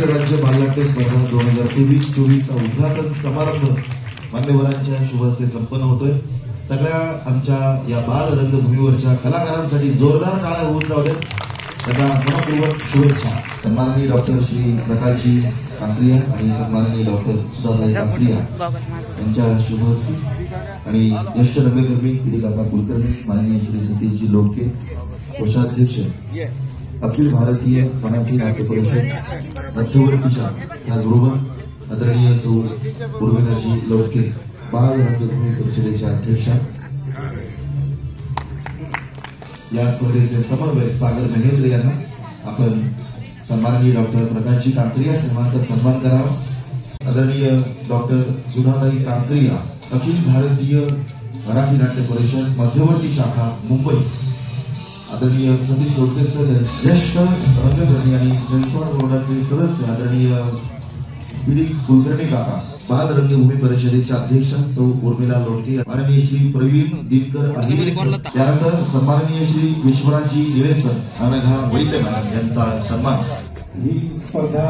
महाराष्ट्र राज्य बालनाट्य स्पर्धा 2023-24 चा उद्घाटन समारंभ मान्यवरांच्या शुभ हस्ते संपन्न होतोय। सगळ्या आमच्या या बाल रंगभूमीवरच्या कलाकारांसाठी जोरदार टाळ्या होऊन जाऊ द्या। त्यांना मनपूर्वक शुभेच्छा। सन्माननीय डॉक्टर श्री प्रकाशजी कांक्रिया आणि सन्माननीय डॉक्टर सुधाताई कांक्रिया यांच्या शुभ हस्ते आणि ज्येष्ठ रंगकर्मी किरीकाका कुलकर्णी माननीय श्री सतीशजी लोटके कोषाध्यक्ष अखिल भारतीय मराठी नाट्य परिषद मध्यवर्तीच्या त्याचबरोबर आदरणीय सौ उर्मिलाजी लोटके बाल रंगभूमी परिषदेच्या अध्यक्षा या स्पर्धेचे समन्वयक सागर महेंद्र यांना आपण सन्माननीय डॉक्टर प्रकाशजी कांक्रिया सन्मानाचा सन्मान करावा। आदरणीय डॉक्टर सुधाताई कांक्रिया अखिल भारतीय मराठी नाट्य परिषद मध्यवर्ती शाखा मुंबई आदरणीय सतीश लोटके सर ज्येष्ठ रंगकर्मी आणि सेन्सॉर बोर्डाचे सदस्य आदरणीय पीडी कुलकर्णी काका बाल रंगभूमी परिषदेच्या अध्यक्ष सौ उर्मिला लोटके माननीय श्री प्रवीण दिनकर त्यानंतर सन्माननीय श्री विश्वनाथजी निळेसर अनघा वैद्य मॅडम यांचा सन्मान। ही स्पर्धा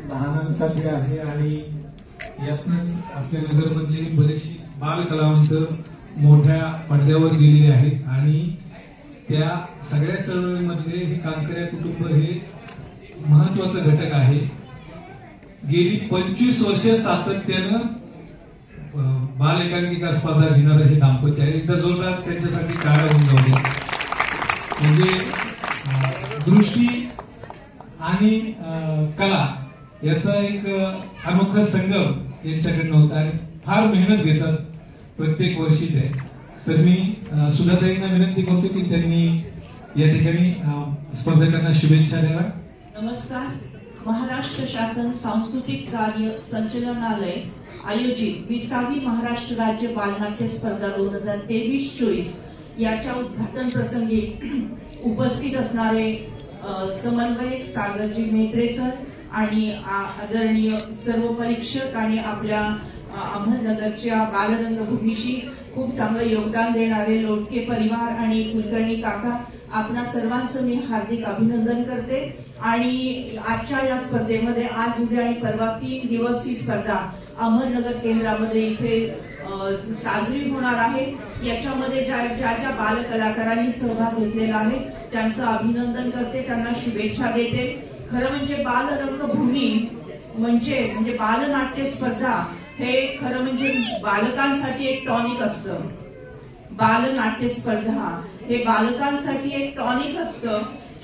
लहानांसाठी आहे आणि यातूनच आपल्या नगरमधले बरेचसे बाल कलावंत मोठ्या पडद्यावर गेलेले आहेत आणि त्या सगळ्या चळवळीमधले हे कांक्रिया कुटुंब हे महत्वाचा घटक आहे। गेली 25 वर्ष सातत्यानं बाल एकांकिका स्पर्धा घेणारं हे दाम्पत्य आहे। एकदा जोरदार त्यांच्यासाठी टाळ्या होऊन जाऊ द्या। म्हणजे दृष्टी आणि कला याचा एक अनोखा संगम यांच्याकडनं होता आणि फार मेहनत घेतात प्रत्येक वर्षी ते। तर मी सुधाताईंना विनंती करतो की त्यांनी या ठिकाणी स्पर्धकांना शुभेच्छा द्याव्या। नमस्कार। महाराष्ट्र शासन सांस्कृतिक कार्य संचालनालय आयोजित 20वी महाराष्ट्र राज्य बालनाट्य स्पर्धा 2023-24 याच्या उद्घाटन प्रसंगी उपस्थित असणारे समन्वयक सागरजी मेहत्रे सर आणि आदरणीय सर्व परीक्षक आणि आपल्या अहमदनगरच्या बालरंगभूमीशी खूप चांगलं योगदान देणारे लोटके परिवार आणि कुलकर्णी काका आपणा सर्वांचं मी हार्दिक अभिनंदन करते। आणि आजच्या या स्पर्धेमध्ये आज उद्या आणि परवा 3 दिवस ही स्पर्धा अहमदनगर केंद्रामध्ये इथे साजरी होणार आहे। याच्यामध्ये ज्या बाल कलाकारांनी सहभाग घेतलेला आहे त्यांचं अभिनंदन करते, त्यांना शुभेच्छा देते। खरं म्हणजे बाल रंगभूमी म्हणजे बालनाट्य स्पर्धा हे खरं म्हणजे बालकांसाठी एक टॉनिक असतं। बालनाट्य स्पर्धा हे बालकांसाठी एक टॉनिक असतं।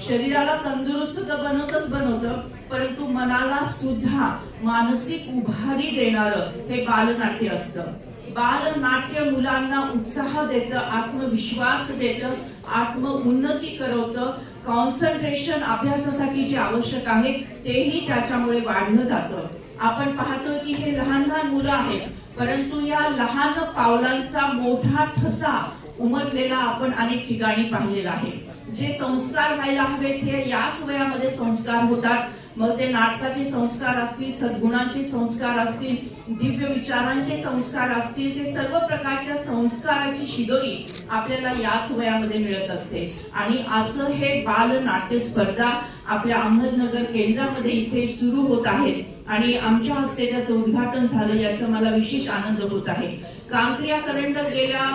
शरीराला तंदुरुस्त तर बनवतं परंतु मनाला सुद्धा मानसिक उभारी देणारं हे बालनाट्य असतं। बालनाट्य मुलांना उत्साह देतं, आत्मविश्वास देतं, आत्म उन्नती करवतं, कॉन्सन्ट्रेशन अभ्यासासाठी जे आवश्यक आहे तेही त्याच्यामुळे वाढलं जातं। आपण पाहतो की हे लहान लहान मुलं आहेत परंतु या लहान पावलांचा मोठा ठसा उमटलेला आपण अनेक ठिकाणी पाहिलेला आहे। जे संस्कार व्हायला हवेत हे याच वयामध्ये संस्कार होतात। मग ते नाटकाचे संस्कार असतील, सद्गुणांचे संस्कार असतील, दिव्य विचारांचे संस्कार असतील, ते सर्व प्रकारच्या संस्काराची शिदोरी आपल्याला याच वयामध्ये मिळत असते। आणि असं हे बाल नाट्य स्पर्धा आपल्या अहमदनगर केंद्रामध्ये इथे सुरू होत आहे आणि आमच्या हस्ते त्याचं उद्घाटन झालं याचा मला विशेष आनंद होत आहे। कांक्रिया करंडक गेल्या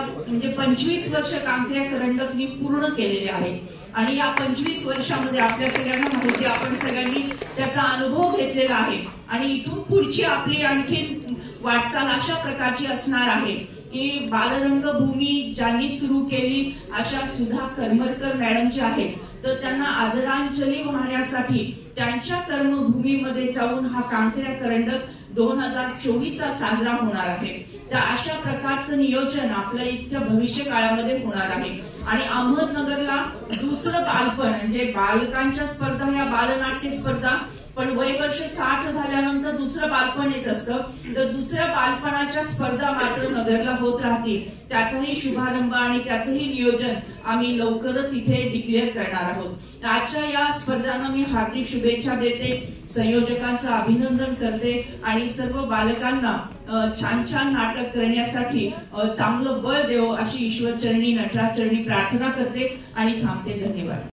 25 वर्ष कांक्रिया करंडक मी पूर्ण केलेले आहे आणि या 25 वर्षामध्ये आपल्या सगळ्यांना माहिती आपण सगळ्यांनी त्याचा अनुभव घेतलेला आहे आणि इथून पुढची आपली आणखी वाटचाल अशा प्रकारची असणार आहे की बालरंगभूमी ज्यांनी सुरू केली अशा सुधा करमरकर मॅडम जे आहेत तर त्यांना आदरांजली वाहण्यासाठी त्यांच्या कर्मभूमीमध्ये जाऊन हा कांक्रिया करंडक 2024 साजरा होणार आहे। तर अशा प्रकारचं नियोजन आपल्या इतक्या भविष्य काळामध्ये होणार आहे। आणि अहमदनगरला दुसरं बालपण म्हणजे बालकांच्या स्पर्धा ह्या बालनाट्य स्पर्धा पण वय वर्ष 60 झाल्यानंतर दुसरं बालपण येत असतं। तर दुसऱ्या बालपणाच्या स्पर्धा मात्र नगरला होत राहतील त्याचाही शुभारंभ आणि त्याचंही नियोजन आम्ही लवकरच इथे डिक्लेअर करणार आहोत। आजच्या या स्पर्धांना मी हार्दिक शुभेच्छा देते, संयोजकांचं अभिनंदन करते आणि सर्व बालकांना छान छान नाटक करण्यासाठी चांगलं बळ देवो अशी ईश्वरचरणी नटराजचरणी प्रार्थना करते आणि थांबते। धन्यवाद।